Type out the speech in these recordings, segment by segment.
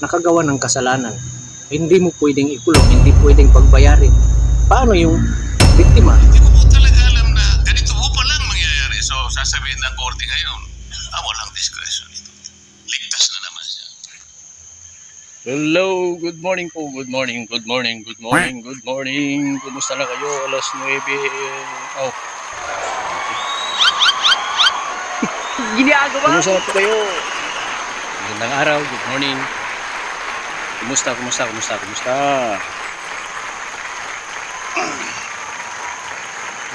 nakagawa ng kasalanan. Hindi mo pwedeng ikulong, hindi pwedeng pagbayarin. Paano yung biktima? Hindi ko po talaga alam na ganito po palang mangyayari. So, sasabihin ng korte ngayon, walang discretion ito. Ligtas na naman siya. Hello, good morning po, good morning, good morning, good morning, good morning. Kumusta na kayo? Alas 9. Oh. Ginagawa? Kumusta na po kayo? Magandang araw, good morning. Kumusta?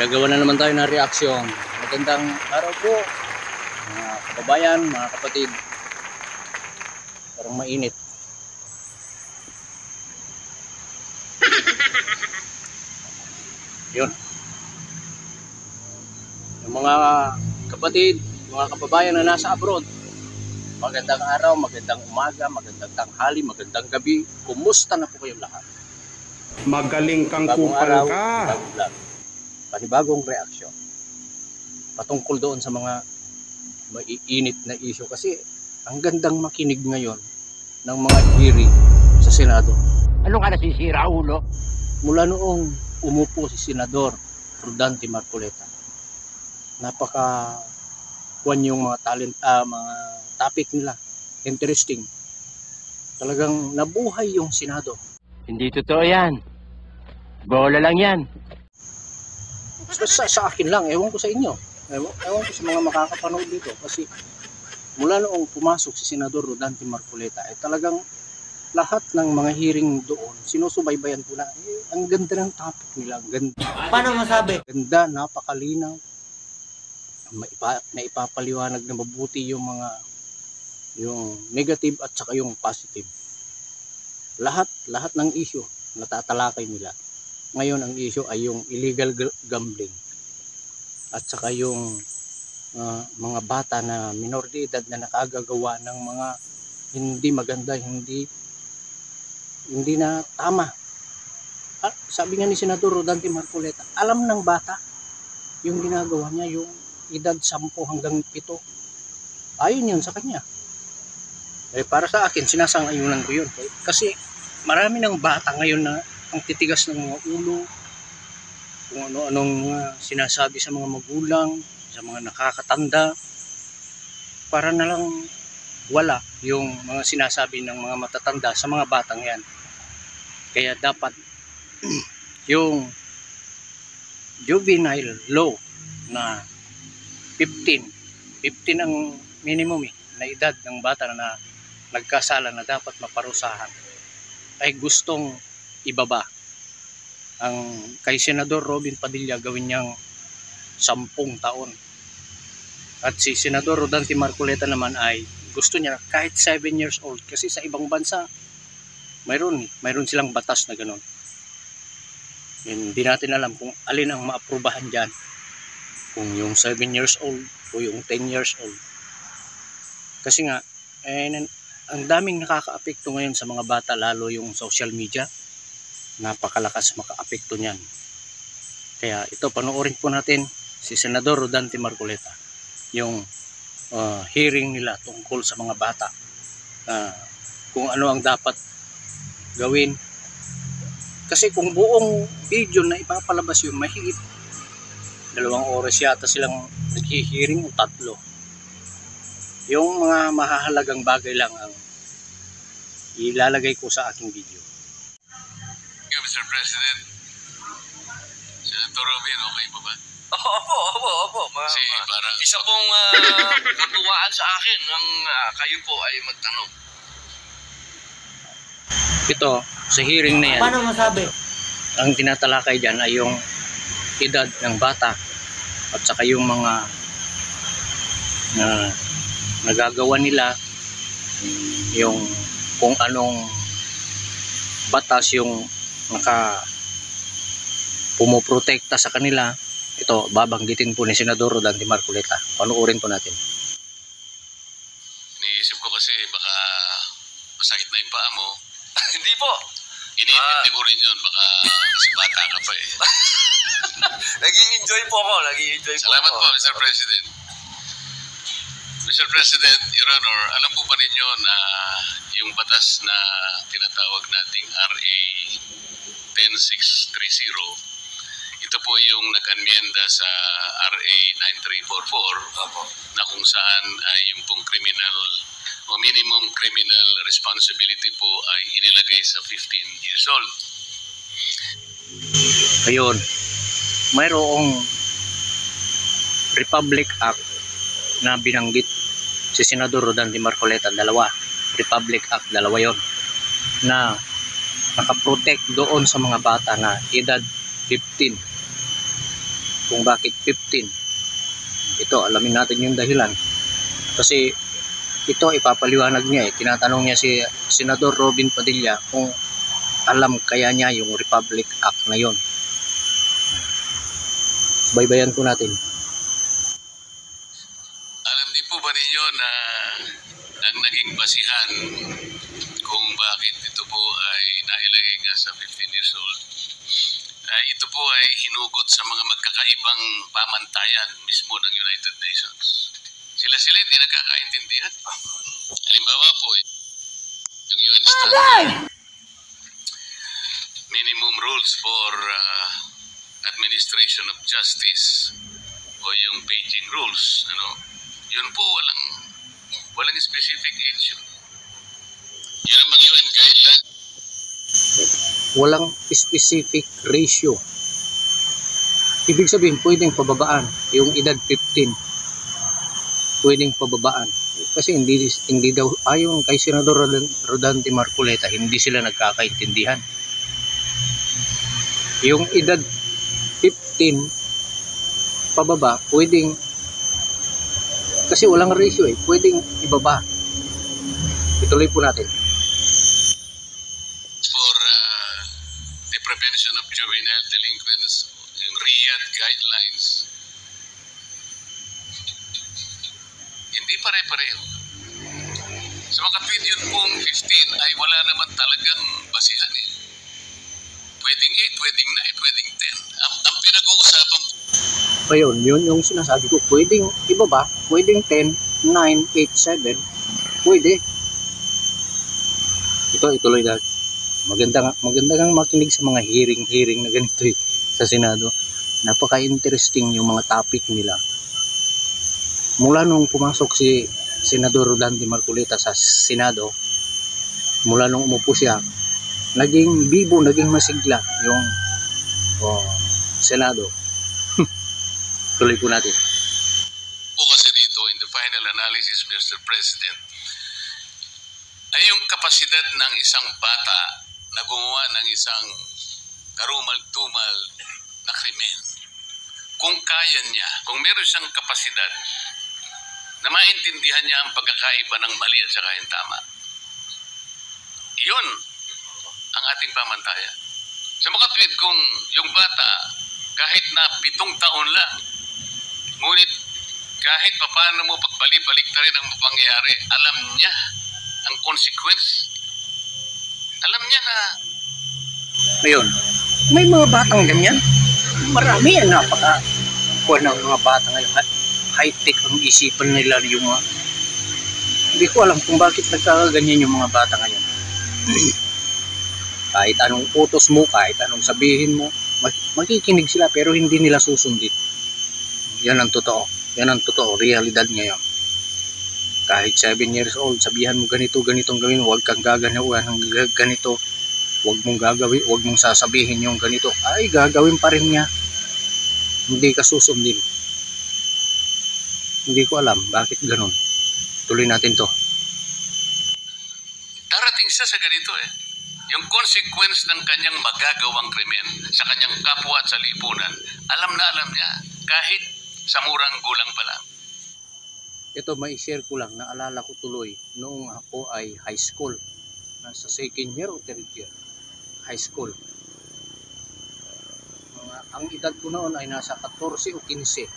Gagawa na naman tayo ng reaksyon. Magandang araw po, mga kababayan, mga kapatid. Parang mainit. Yun. Yung mga kapatid, mga kababayan na nasa abroad, magandang araw, magandang umaga, magandang tanghali, magandang gabi. Kumusta na po kayong lahat? Magaling kang Bagong kupal araw, ka. bagong vlog. Panibagong reaksyon. Patungkol doon sa mga maiinit na issue. Kasi ang gandang makinig ngayon ng mga hearing sa Senado. Ano ka nasisira, ulo? Mula noong umupo si Senador Rodante Marcoleta, napaka-kuwan yung mga mga topic nila. Interesting. Talagang nabuhay yung Senado. Hindi totoo yan. Bola lang yan. Sa akin lang, ewan ko sa inyo. Ewan ko sa mga makakapanood dito. Kasi mula noong pumasok si Senador Rodante Marcoleta, talagang lahat ng mga hearing doon, sinusubaybayan ko na, ang ganda ng topic nila. Ganda. Paano masabi? Ganda, napakalinaw. Naipapaliwanag na mabuti yung negative at saka yung positive. Lahat ng issue natatalakay nila. Ngayon ang issue ay yung illegal gambling at saka yung mga bata na minor de edad na nakagagawa ng mga hindi maganda, hindi na tama. Sabi nga ni Senador Rodante Marcoleta, alam ng bata yung ginagawa niya, yung edad 10 hanggang 7. Ayon yun sa kanya. Para sa akin, sinasang-ayunan ko yun. Kasi marami ng bata ngayon na ang titigas ng mga ulo, kung ano-anong sinasabi sa mga magulang, sa mga nakakatanda, para na lang wala yung mga sinasabi ng mga matatanda sa mga batang yan. Kaya dapat yung juvenile law na 15 ang minimum na edad ng bata na nagkasala na dapat maparusahan, ay gustong ibaba. Ang kay Senador Robin Padilla gawin niyang 10 taon. At si Senador Rodante Marcoleta naman ay gusto niya kahit 7 years old. Kasi sa ibang bansa, mayroon silang batas na gano'n. Hindi natin alam kung alin ang maaprubahan dyan. Kung yung 7 years old o yung 10 years old. Kasi nga, ang daming nakaka-apekto ngayon sa mga bata, lalo yung social media. Napakalakas maka-apekto niyan. Kaya ito, panoorin po natin si Senador Rodante Marcoleta. Yung hearing nila tungkol sa mga bata. Kung ano ang dapat gawin. Kasi kung buong video na ipapalabas yung mahigit 2 oras yata silang naghihiring o 3. Yung mga mahahalagang bagay lang ang ilalagay ko sa aking video. Mr. President, Senator Robin, okay pa ba? Opo. Kasi parang Isa pong katuwaan sa akin ang kayo po ay magtanong. Ito, sa hearing na yan, Paano masabi? ang tinatalakay dyan ay yung edad ng bata at saka yung mga nagagawa nila, yung kung anong batas yung pumuprotekta sa kanila. Ito, babanggitin po ni Senador Rodante Marcoleta. Panuorin po natin. iniisip ko kasi baka masakit na yung paa mo. Hindi po. Iniintindi ko rin yun. Baka kasi bata ka pa eh. Nag-i-enjoy po ako. Salamat po, Mr. President. Mr. President, Your Honor, alam po ba ninyo na yung batas na tinatawag nating RA 10630, ito po yung nag-anmyenda sa RA 9344 na kung saan ay yung pong criminal o minimum criminal responsibility po ay inilagay sa 15 years old. Ayun, mayroong Republic Act na binanggit si Senador Rodante Marcoleta, dalawa. Republic Act, dalawa yon, na nakaprotect doon sa mga bata na edad 15. Kung bakit 15? Ito, alamin natin yung dahilan. Kasi ito ipapaliwanag niya eh. Tinatanong niya si Senador Robin Padilla kung alam kaya niya yung Republic Act na yon. Baybayan po natin. Alam din po ba ninyo na ang naging basihan kung bakit ito po ay nailagay nga sa 15 years old, ay ito po ay hinugot sa mga magkakaibang pamantayan mismo ng United Nations. Sila hindi nagkakaintindihan. Halimbawa po, yung UN Standard Minimum Rules for Administration of Justice o yung Beijing Rules, yun po walang specific age. Yun namang UN guideline. Walang specific ratio. Ibig sabihin, pwedeng pababaan yung edad 15. Pwedeng pababaan. Kasi hindi daw, ayon kay Senador Rodante Marcoleta, hindi sila nagkakaintindihan. Yung edad 15 pababa, pwedeng, kasi walang ratio eh, pwedeng ibaba. Ituloy po natin. For the prevention of juvenile delinquents, yung RIAD guidelines, hindi pare-pareho. Sa mga kapit yun pong 15 ay wala naman talagang basihan eh. Pwedeng 8, pwedeng 9, pwedeng 10. Ang pinag-uusapan po, Ayun, yun yung sinasabi ko, pwedeng ibaba, pwedeng 10, 9, 8, 7, pwede. Ito, ituloy na. Maganda nga makinig sa mga hearing na ganito eh, sa Senado. Napaka-interesting yung mga topic nila. Mula nung pumasok si Senador Rodante Marcoleta sa Senado, mula nung umupo siya, naging bibo, naging masigla yung Senado. Tuloy po natin. po kasi dito in the final analysis, Mr. President, ay yung kapasidad ng isang bata na gumawa ng isang karumal-tumal na krimen. Kung kaya niya, kung meron siyang kapasidad na maintindihan niya ang pagkakaiba ng mali at saka yung tama. Iyon ang ating pamantayan. Sa mga tweet, kung yung bata kahit na 7 taon lang, ngunit kahit paano mo pagbalik-balik na rin ang mapangyayari, alam niya ang consequence. Alam niya na Ayun, may mga batang ganyan. Marami yan, kuha ng mga bata ngayon. High-tech ang isipan nila yung mga... Hindi ko alam kung bakit nagkakaganyan yung mga bata ngayon. Kahit anong utos mo, kahit anong sabihin mo, makikinig sila pero hindi nila susundin. Yan ang totoo. Yan ang totoo, realidad ngayon. Kahit 7 years old, sabihan mo ganitong gawin, huwag kang gaganawan ng ganito, huwag mong gagawin, huwag mong sasabihin yung ganito, ay gagawin pa rin niya. Hindi ka susundin. Hindi ko alam bakit ganun. Tuloy natin to. darating siya sa ganito eh. Yung consequence ng kanyang magagawang krimen sa kanyang kapwa at sa lipunan, alam na alam niya, kahit sa murang gulang pa lang. Ito, may share ko lang, naalala ko tuloy noong ako ay high school, nasa 2nd year o 3rd year high school. Ang edad ko noon ay nasa 14 o 15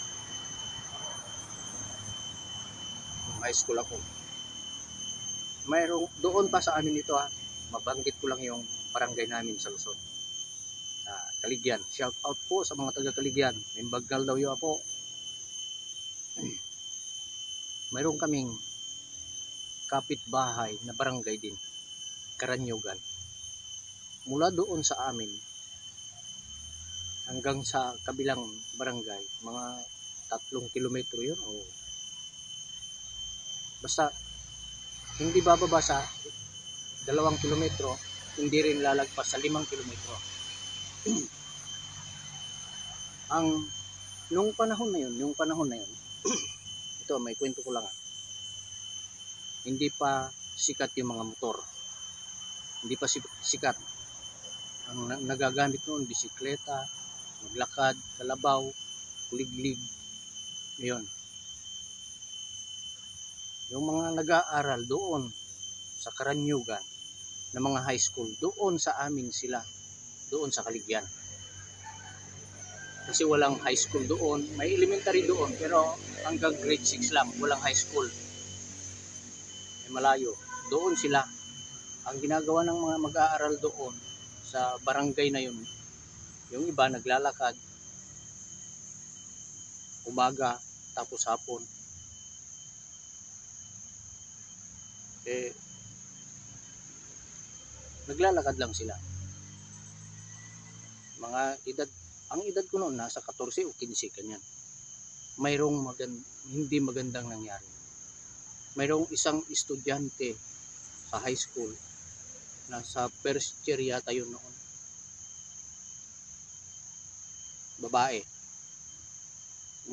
nung high school ako. Mayroong doon pa sa amin ito, mabanggit ko lang yung barangay namin sa Luzon, Kaligyan. Shout out po sa mga taga Kaligyan. May baggal daw yun po. mayroon kaming kapitbahay na barangay din, Karanyugan. Mula doon sa amin hanggang sa kabilang barangay, mga 3 kilometro yun o basta hindi bababa sa 2 kilometro, hindi rin lalagpas sa 5 kilometro. Nung panahon na yun, ito may kwento ko lang. Hindi pa sikat yung mga motor. Hindi pa sikat. Ang nagagamit noon, bisikleta, maglakad, kalabaw, kuliglig. Yun. Yung mga nag-aaral doon sa Karanyugan na mga high school, doon sa amin sila, doon sa Kaligyan. Kasi walang high school doon, may elementary doon, pero hanggang grade 6 lang, walang high school. Malayo. Doon sila. Ang ginagawa ng mga mag-aaral doon sa barangay na yun, yung iba naglalakad umaga tapos hapon. Naglalakad lang sila. Mga edad, ang edad ko noon nasa 14 o 15 kanyan. Mayroong hindi magandang nangyari. Mayroong isang estudyante sa high school, nasa first year yata yun noon, babae.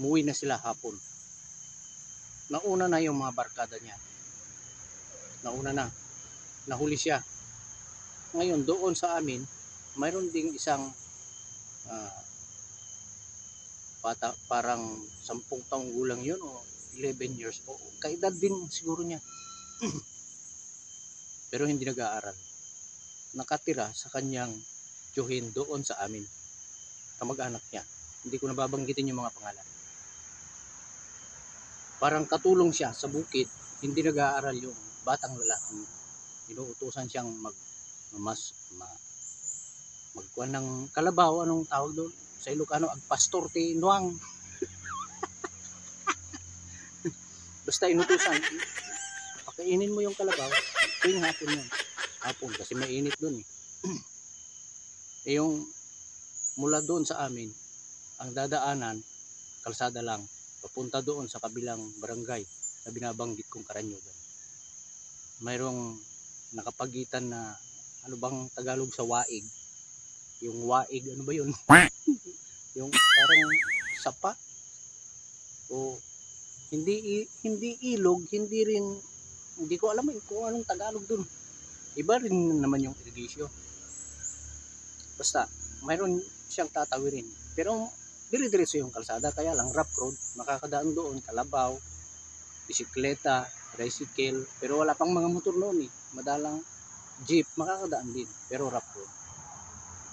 Umuwi na sila hapon. Nauna na yung mga barkada niya. Nahuli siya. Ngayon doon sa amin, mayroon ding isang bata, parang 10 taong gulang yun o 11 years o kaedad din siguro niya. Pero hindi nag-aaral. Nakatira sa kanyang tiyuhin doon sa amin, kamag-anak niya. Hindi ko nababanggitin yung mga pangalan. Parang katulong siya sa bukid, hindi nag-aaral yung batang lalaki. Inuutusan siyang magkuha ng kalabaw, anong tawag doon sa Ilocano, agpastor ti nuang. Basta inutusan, pakainin mo yung kalabaw, tuwing hapon yun. Hapon, kasi mainit doon eh. Yung mula doon sa amin, ang dadaanan, kalsada lang, papunta doon sa kabilang barangay na binabanggit kong Karanyugan. Mayroong nakapagitan na, ano bang Tagalog sa waig? Yung waig, ano ba yun? Yung parang sapa o hindi ilog, hindi ko alam kung anong Tagalog dun. Iba rin naman yung irrigation. Basta mayroon siyang tatawirin, pero dire-diretso yung kalsada, kaya lang rough road. Makakadaan doon kalabaw, bisikleta, tricycle, pero wala pang mga motor noon eh. Madalang jeep, makakadaan din, pero rough road.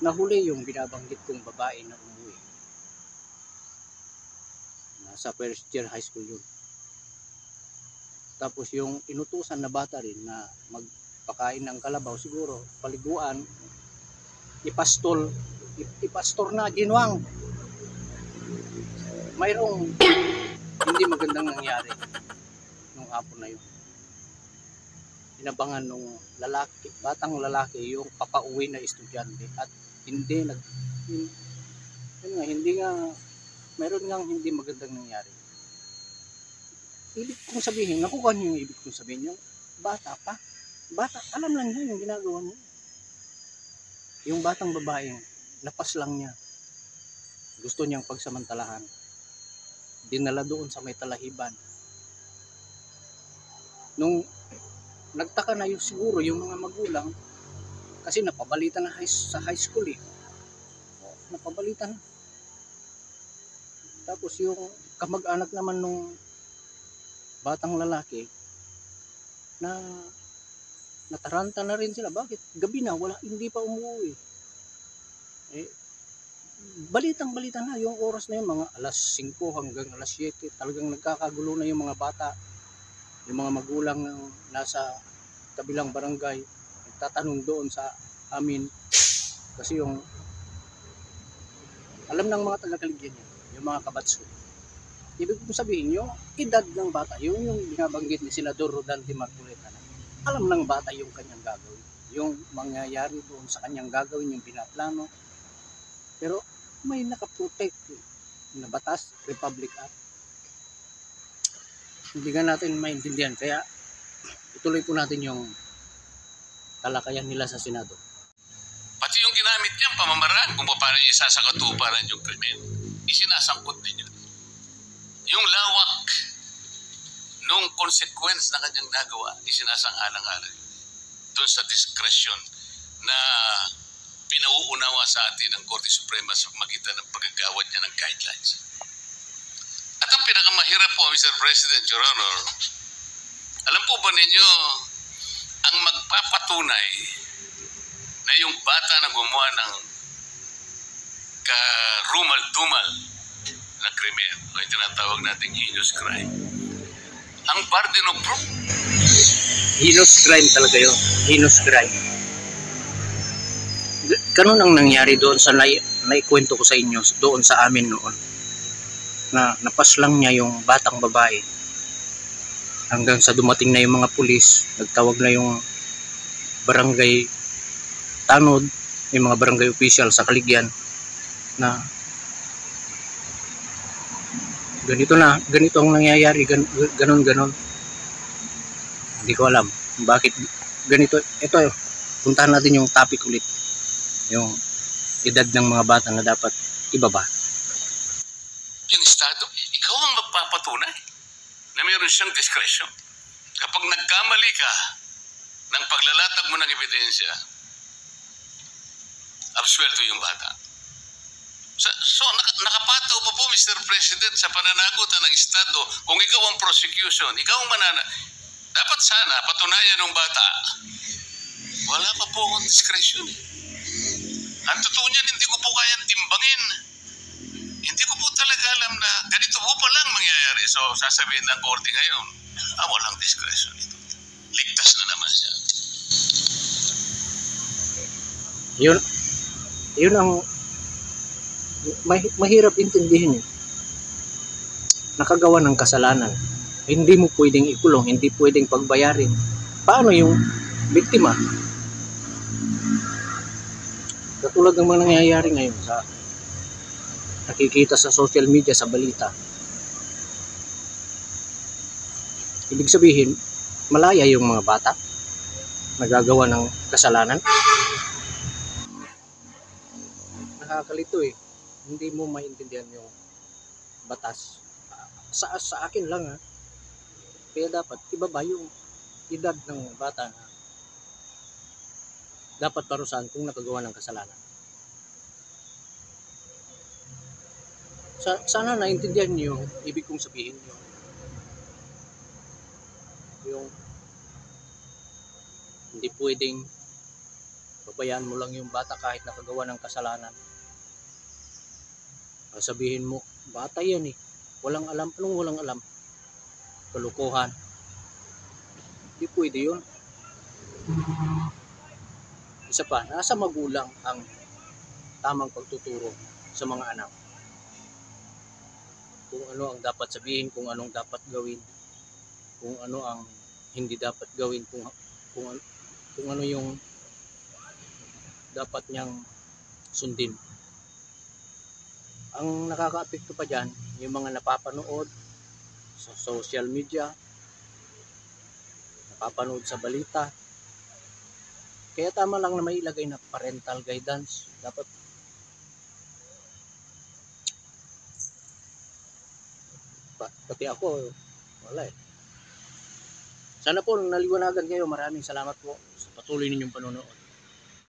Nahuli yung binabanggit kong babae na umuwi. Nasa first year high school yun. Tapos yung inutusan na bata rin na magpakain ng kalabaw, siguro paliguan, ipastor na ginwang. Mayroong hindi magandang nangyari nung hapon na yun. Inabangan nung batang lalaki yung papauwi na estudyante at mayroon nga hindi magandang nangyari. Ibig kong sabihin, nakukuha niyo yung ibig kong sabihin, yung bata, alam lang niya yung ginagawa niya. Yung batang babae, lapas lang niya. Gusto niyang pagsamantalahan. Dinala doon sa may talahiban. Nung nagtaka na yung siguro yung mga magulang, kasi napabalitan na sa high school eh. Napabalitan na. Tapos yung kamag-anak naman nung batang lalaki, na nataranta na rin sila. Bakit? Gabi na, hindi pa umuwi. Balitang-balita na yung oras na yun, mga alas 5 hanggang alas 7. Talagang nagkakagulo na yung mga bata. Yung mga magulang na nasa kabilang barangay, nagtatanong doon sa amin. Kasi alam ng mga taga-Kaligyan yan, yung mga kabatso. Ibig kong sabihin, yung edad ng bata, yung binabanggit ni Senador Rodante Marcoleta, alam ng bata yung kanyang gagawin. Yung mangyayari doon sa kanyang gagawin, yung pinaplano. Pero may nakaprotect na batas, Republic Act. Hindi nga natin maintindihan. Kaya ituloy po natin yung talakayan nila sa Senado. Pati yung ginamit niyang pamamaraan kung paano niya isasakatuparan yung krimen, isinasangkot din yun. Yung lawak nung consequence na kanyang nagawa, isinasang-alang-alang doon sa discretion na pinauunawa sa atin ng Korte Suprema sa magitan ng paggagawad niya ng guidelines. At ang pinakamahirap po, Mr. President, Your Honor, alam po ba ninyo, ang magpapatunay na yung bata na gumawa ng karumal-dumal na krimen, o yung tinatawag nating heinous crime, ang burden of proof. Heinous crime talaga yun. Heinous crime. Ganun ang nangyari doon sa naikwento ko sa inyo doon sa amin noon. Na napaslang niya yung batang babae. Hanggang sa dumating na yung mga pulis, nagtawag na yung barangay tanod, yung mga barangay official sa Kaligyan na ganito ang nangyayari, ganon. Hindi ko alam bakit ganito. Ito, puntahan natin yung topic ulit, yung edad ng mga bata na dapat ibaba. Yung Estado, ikaw ang magpapatunay na mayroon siyang discretion. Kapag nagkamali ka ng paglalatag mo ng ebidensya, absuelto yung bata. So nakapataw pa po, Mr. President, sa pananagutan ng Estado, kung ikaw ang prosecution, ikaw ang dapat sana patunayan ng bata, wala pa po akong discretion. Ang totoo niyan, hindi ko po kayang timbangin. Hindi ko po talaga alam na ganito po palang mangyayari. So sasabihin ng korte ngayon, walang discretion ito. Ligtas na naman siya. Yun ang mahirap intindihin. Nakagawa ng kasalanan, hindi mo pwedeng ikulong, hindi pwedeng pagbayarin. Paano yung biktima? Katulad ng mga nangyayari ngayon sa nakikita sa social media, sa balita. Ibig sabihin, malaya yung mga bata nagagawa ng kasalanan. Nakakalito eh. Hindi mo maintindihan yung batas. Sa akin lang kaya dapat ibaba yung edad ng bata na dapat parusahan kung nakagawa ng kasalanan. Sana naintindihan niyo yung ibig kong sabihin, yung hindi pwedeng babayaan mo lang yung bata kahit nakagawa ng kasalanan. Sabihin mo, bata yan eh, walang alam. Anong walang alam? Kalukuhan. Hindi pwede yun. Isa pa, nasa magulang ang tamang pagtuturo sa mga anak. Kung ano ang dapat sabihin, kung anong dapat gawin, kung ano ang hindi dapat gawin, kung ano yung dapat niyang sundin. Ang nakaka-apekto pa dyan, yung mga napapanood sa social media, napapanood sa balita. Kaya tama lang na may ilagay na parental guidance. Dapat pati ako, wala eh. Sana po naliwanagan kayo. Maraming salamat po sa patuloy ninyong panonood.